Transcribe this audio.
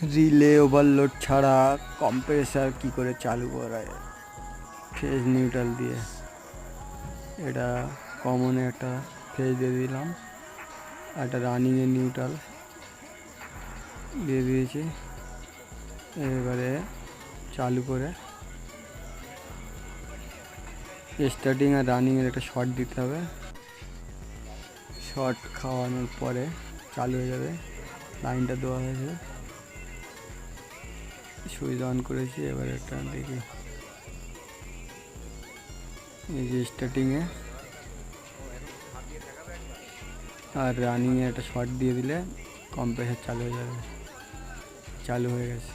Relay overload ছাড়া compressor কি করে চালু করায়? ফেজ নিউট্রাল দিয়ে। এটা কমনে একটা ফেজ দিয়ে দিলাম, একটা রানিংয়ে নিউট্রাল দিয়ে দিয়েছি। এবারে চালু করে স্টার্টিং আর রানিংয়ের একটা শর্ট দিতে হবে। শর্ট খাওয়ানোর পরে চালু হয়ে যাবে। লাইনটা দেওয়া হয়েছে, সুইচ অন করেছি। এবার একটা দেখি, এই যে স্টার্টিংয়ে আর রানিংয়ে একটা শর্ট দিয়ে দিলে কম্প্রেসার চালু হয়ে যাবে। চালু হয়ে গেছে।